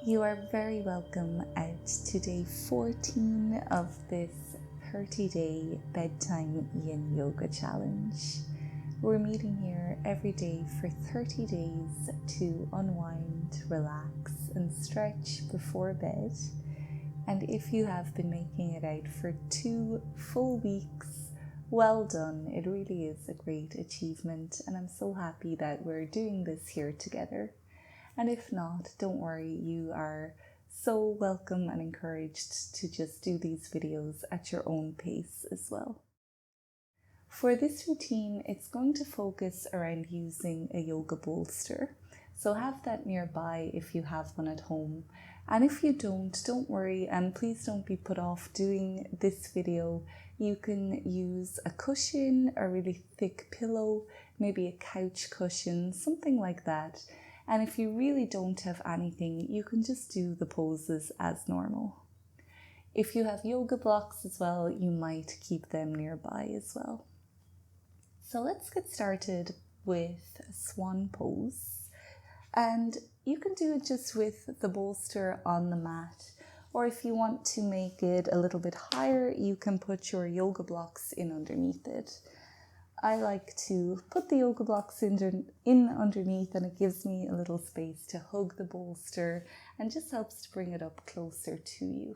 You are very welcome out to day 14 of this 30-day Bedtime Yin Yoga challenge. We're meeting here every day for 30 days to unwind, relax, and stretch before bed. And if you have been making it out for 2 full weeks, well done. It really is a great achievement, and I'm so happy that we're doing this here together. And if not, don't worry, you are so welcome and encouraged to just do these videos at your own pace as well. For this routine, it's going to focus around using a yoga bolster. So have that nearby if you have one at home. And if you don't worry, and please don't be put off doing this video. You can use a cushion, a really thick pillow, maybe a couch cushion, something like that. And if you really don't have anything, you can just do the poses as normal. If you have yoga blocks as well, you might keep them nearby as well. So let's get started with a swan pose. And you can do it just with the bolster on the mat. Or if you want to make it a little bit higher, you can put your yoga blocks in underneath it. I like to put the yoga blocks in underneath, and it gives me a little space to hug the bolster and just helps to bring it up closer to you.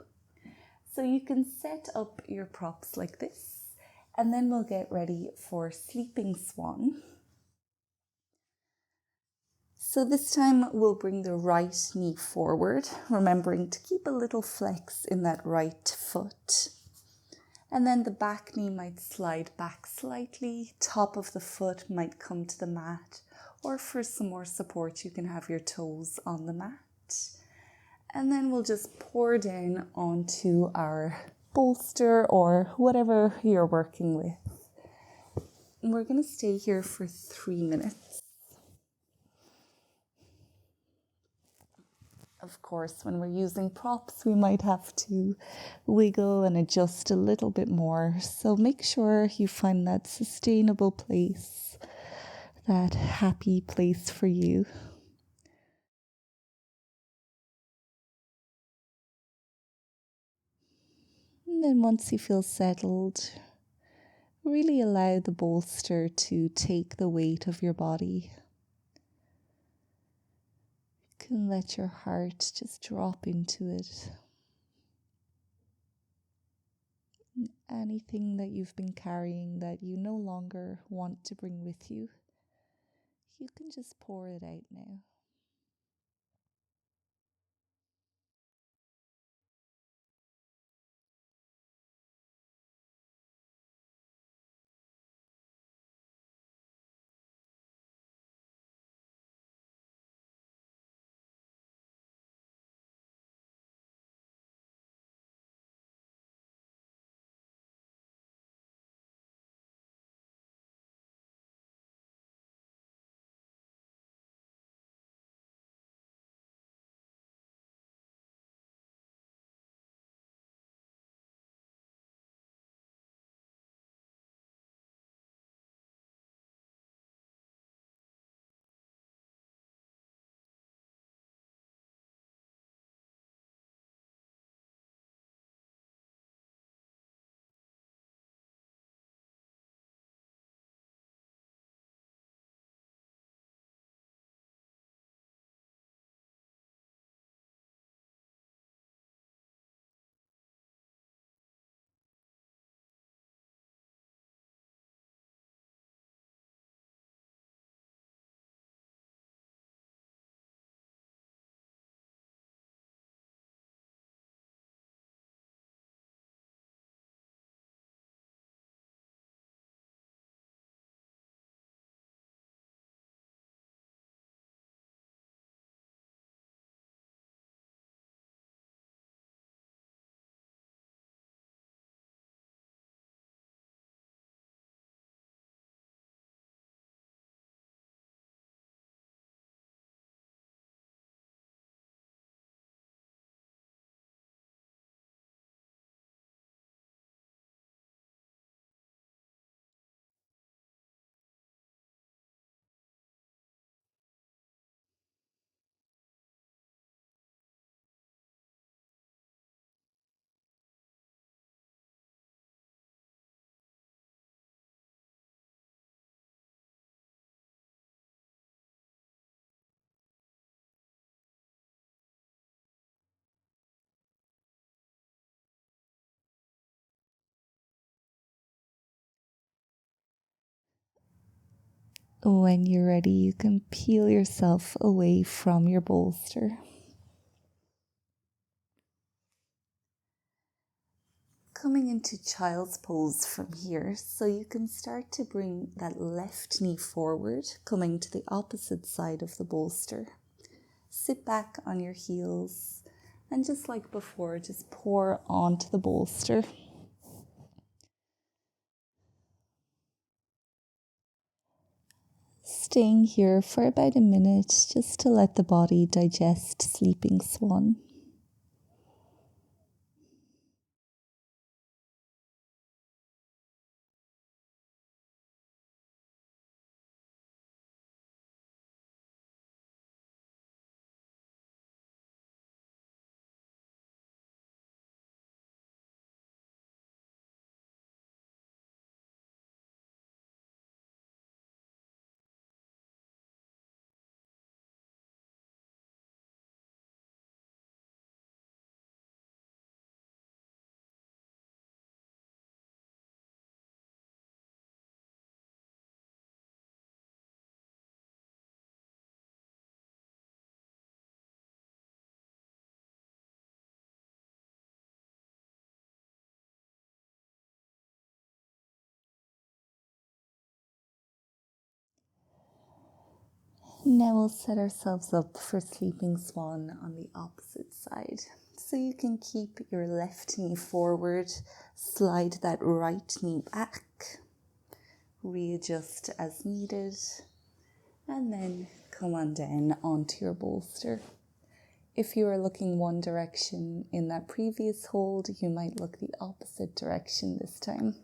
So you can set up your props like this, and then we'll get ready for sleeping swan. So this time we'll bring the right knee forward, remembering to keep a little flex in that right foot. And then the back knee might slide back slightly, top of the foot might come to the mat, or for some more support you can have your toes on the mat. And then we'll just pour down onto our bolster or whatever you're working with. And we're going to stay here for 3 minutes. Of course, when we're using props, we might have to wiggle and adjust a little bit more. So make sure you find that sustainable place, that happy place for you. And then once you feel settled, really allow the bolster to take the weight of your body. You can let your heart just drop into it. Anything that you've been carrying that you no longer want to bring with you, you can just pour it out now. When you're ready, you can peel yourself away from your bolster. Coming into child's pose from here, so you can start to bring that left knee forward, coming to the opposite side of the bolster. Sit back on your heels, and just like before, just pour onto the bolster. Staying here for about a minute, just to let the body digest Sleeping Swan. Now we'll set ourselves up for Sleeping Swan on the opposite side. So you can keep your left knee forward, slide that right knee back, readjust as needed, and then come on down onto your bolster. If you are looking one direction in that previous hold, you might look the opposite direction this time.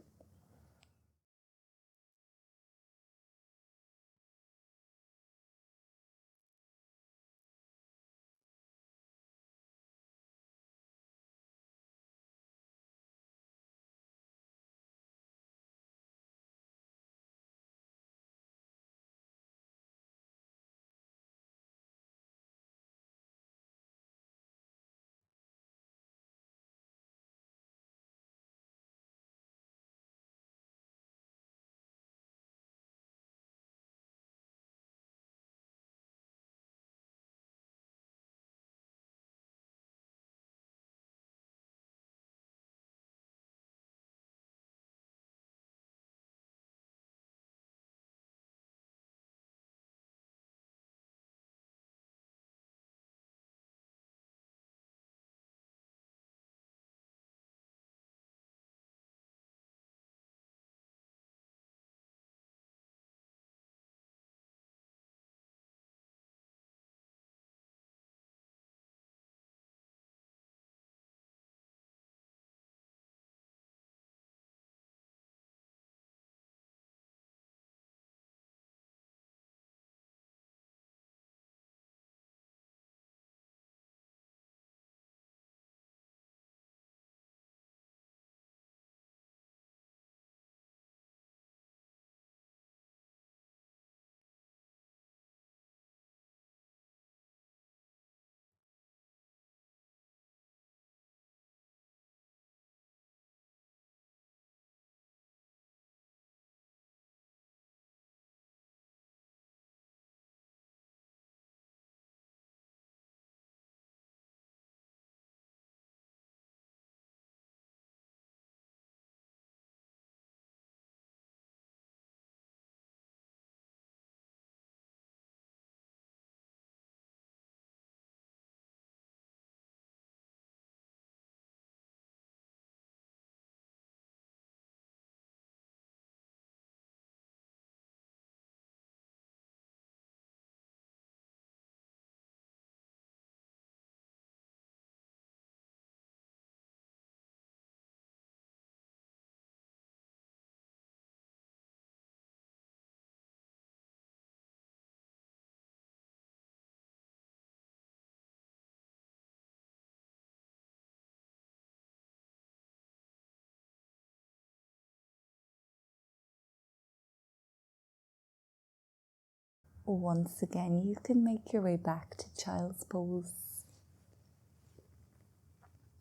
Once again, you can make your way back to child's pose,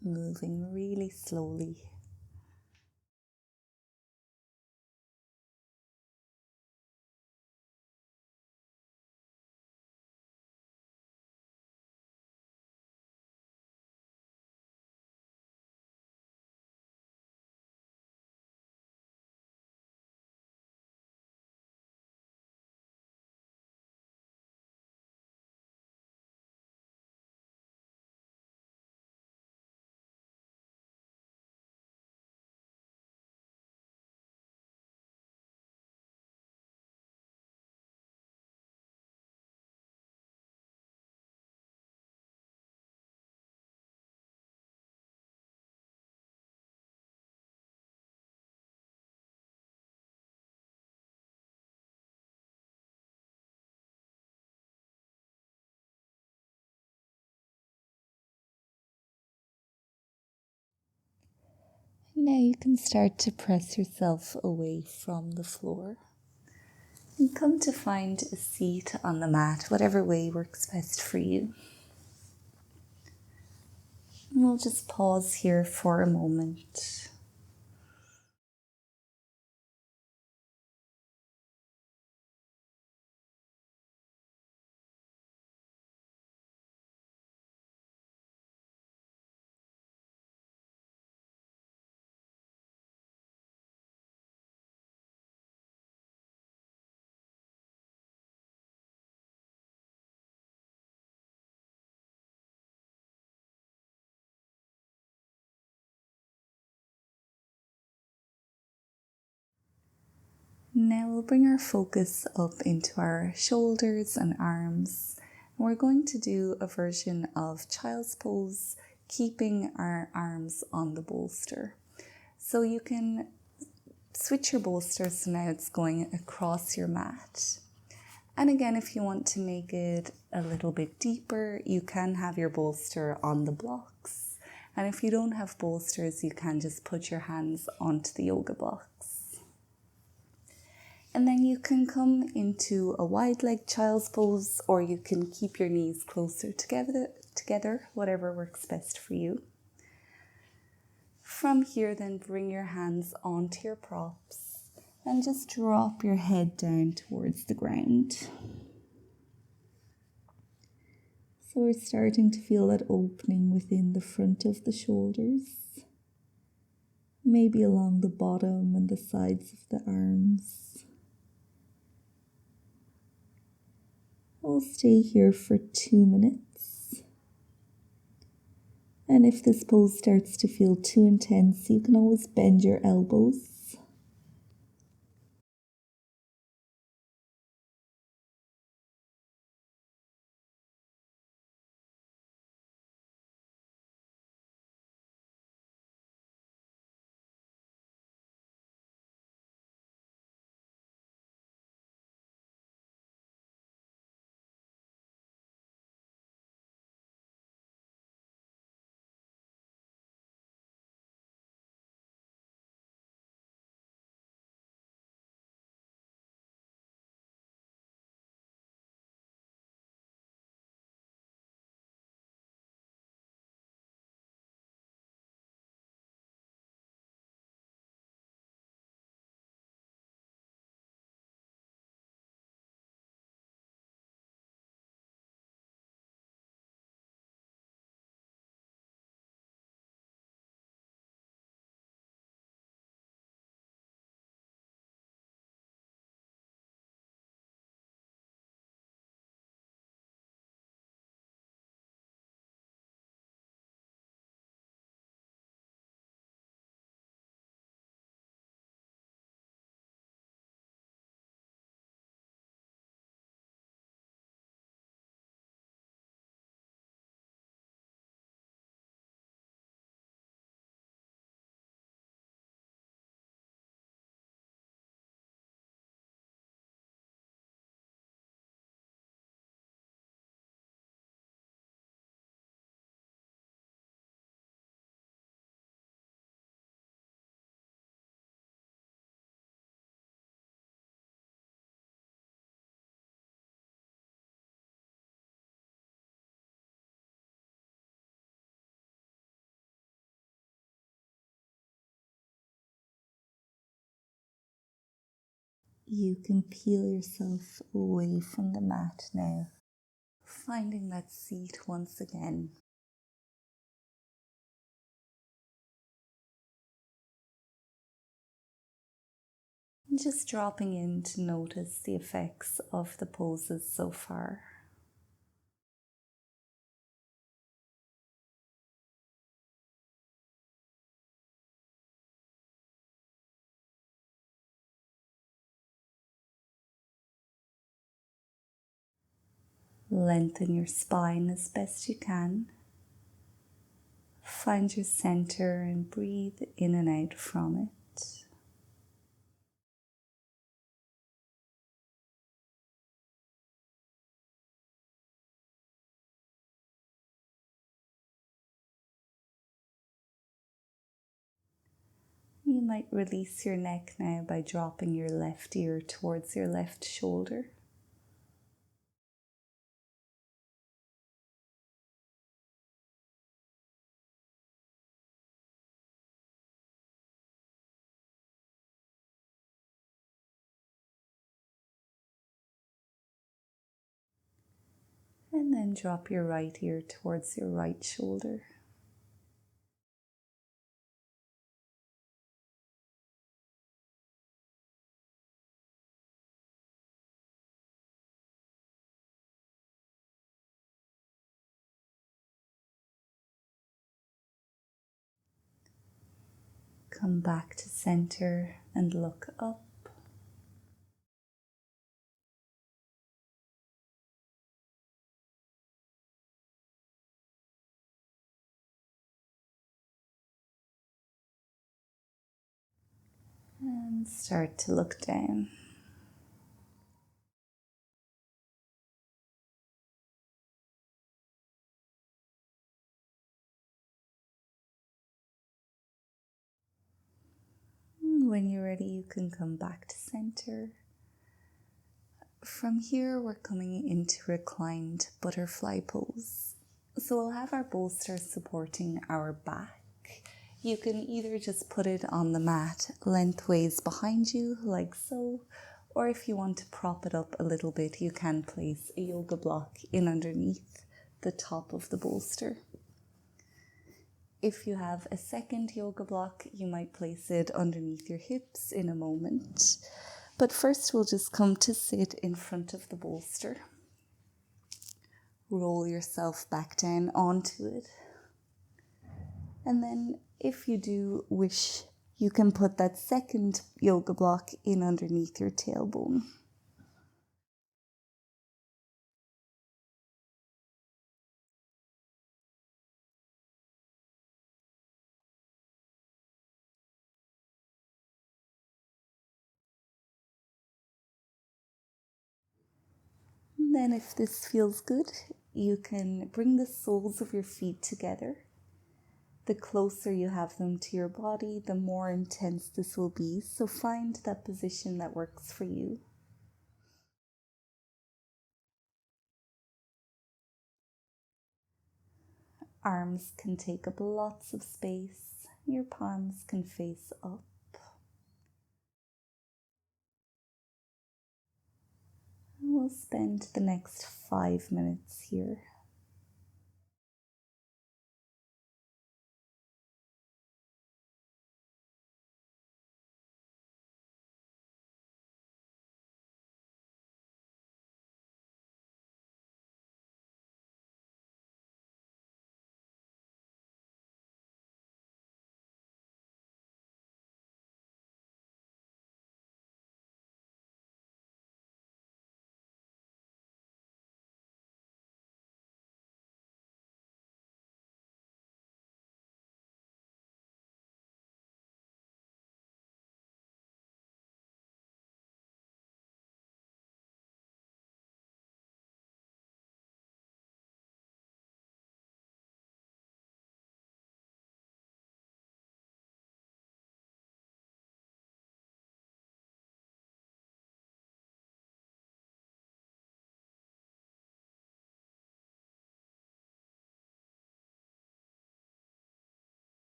moving really slowly. Now you can start to press yourself away from the floor and come to find a seat on the mat, whatever way works best for you. And we'll just pause here for a moment. Now we'll bring our focus up into our shoulders and arms. And we're going to do a version of child's pose, keeping our arms on the bolster. So you can switch your bolster so now it's going across your mat. And again, if you want to make it a little bit deeper, you can have your bolster on the blocks. And if you don't have bolsters, you can just put your hands onto the yoga blocks. And then you can come into a wide leg child's pose, or you can keep your knees closer together, whatever works best for you. From here, then bring your hands onto your props and just drop your head down towards the ground. So we're starting to feel that opening within the front of the shoulders, maybe along the bottom and the sides of the arms. We'll stay here for 2 minutes. And if this pose starts to feel too intense, you can always bend your elbows. You can peel yourself away from the mat now, finding that seat once again. And just dropping in to notice the effects of the poses so far. Lengthen your spine as best you can. Find your center and breathe in and out from it. You might release your neck now by dropping your left ear towards your left shoulder. And then drop your right ear towards your right shoulder. Come back to center and look up. And start to look down. When you're ready, you can come back to center. From here, we're coming into reclined butterfly pose. So we'll have our bolster supporting our back. You can either just put it on the mat lengthways behind you, like so, or if you want to prop it up a little bit, you can place a yoga block in underneath the top of the bolster. If you have a second yoga block, you might place it underneath your hips in a moment. But first, we'll just come to sit in front of the bolster. Roll yourself back down onto it. And then if you do wish, you can put that second yoga block in underneath your tailbone. And then if this feels good, you can bring the soles of your feet together. The closer you have them to your body, the more intense this will be. So find that position that works for you. Arms can take up lots of space. Your palms can face up. And we'll spend the next 5 minutes here.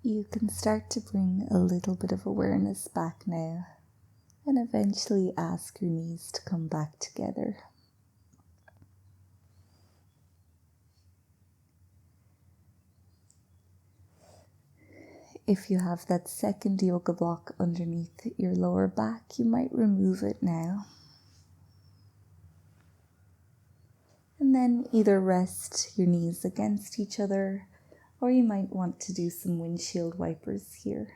You can start to bring a little bit of awareness back now and eventually ask your knees to come back together. If you have that second yoga block underneath your lower back, you might remove it now. And then either rest your knees against each other, or you might want to do some windshield wipers here.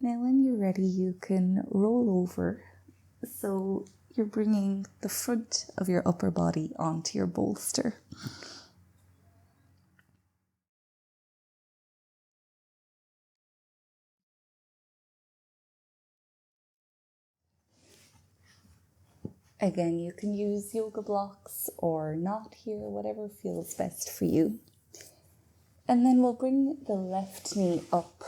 Now when you're ready, you can roll over. So you're bringing the front of your upper body onto your bolster. Again, you can use yoga blocks or not here, whatever feels best for you. And then we'll bring the left knee up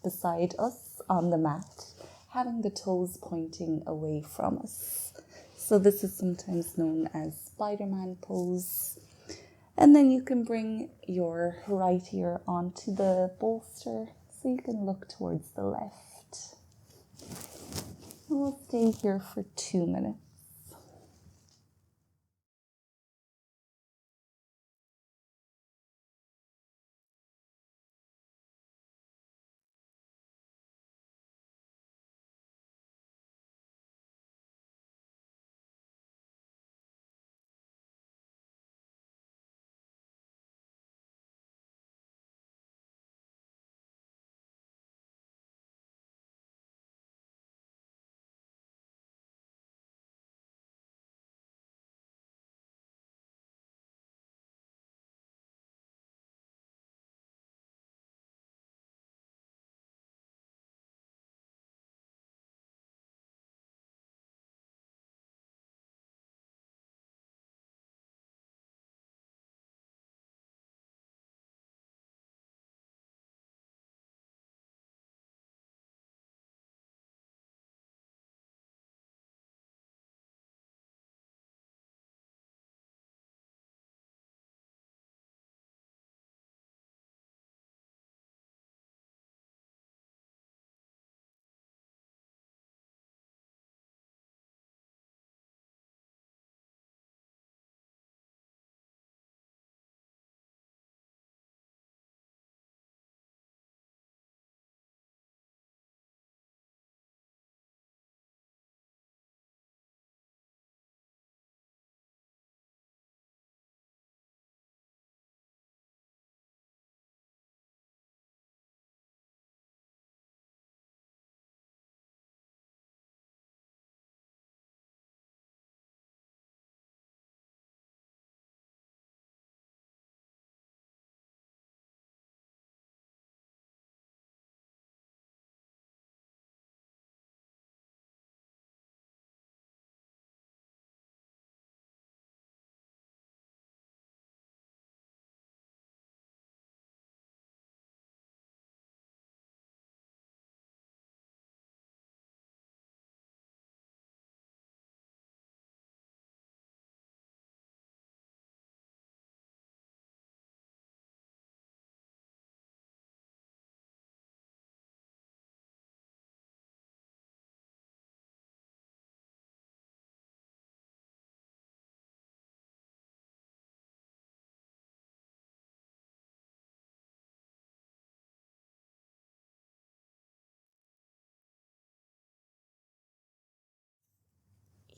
beside us on the mat, having the toes pointing away from us. So this is sometimes known as Spiderman pose. And then you can bring your right ear onto the bolster so you can look towards the left. And we'll stay here for 2 minutes.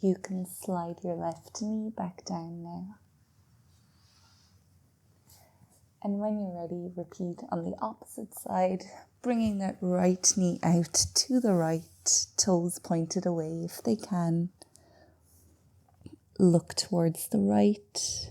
You can slide your left knee back down now. And when you're ready, repeat on the opposite side, bringing that right knee out to the right, toes pointed away if they can. Look towards the right.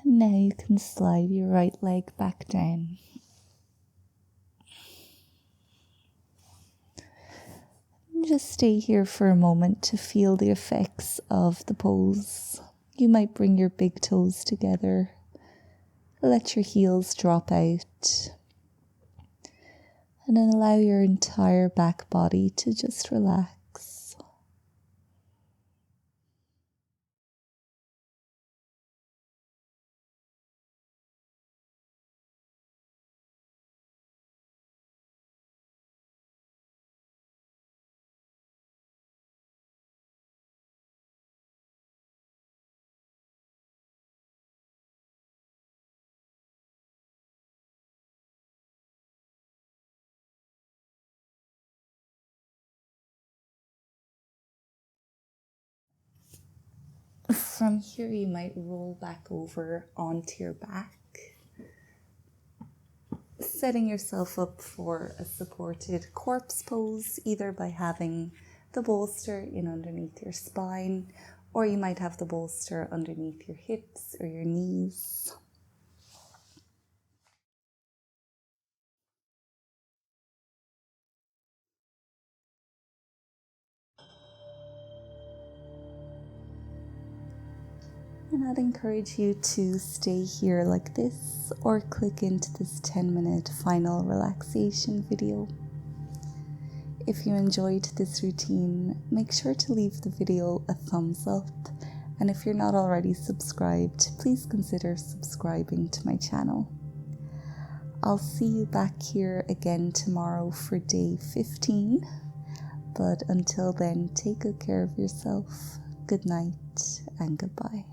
And now you can slide your right leg back down. Just stay here for a moment to feel the effects of the pose. You might bring your big toes together. Let your heels drop out. And then allow your entire back body to just relax. From here, you might roll back over onto your back, setting yourself up for a supported corpse pose, either by having the bolster in underneath your spine, or you might have the bolster underneath your hips or your knees. And I'd encourage you to stay here like this or click into this 10-minute final relaxation video. If you enjoyed this routine, make sure to leave the video a thumbs up. And if you're not already subscribed, please consider subscribing to my channel. I'll see you back here again tomorrow for day 15. But until then, take good care of yourself. Good night and goodbye.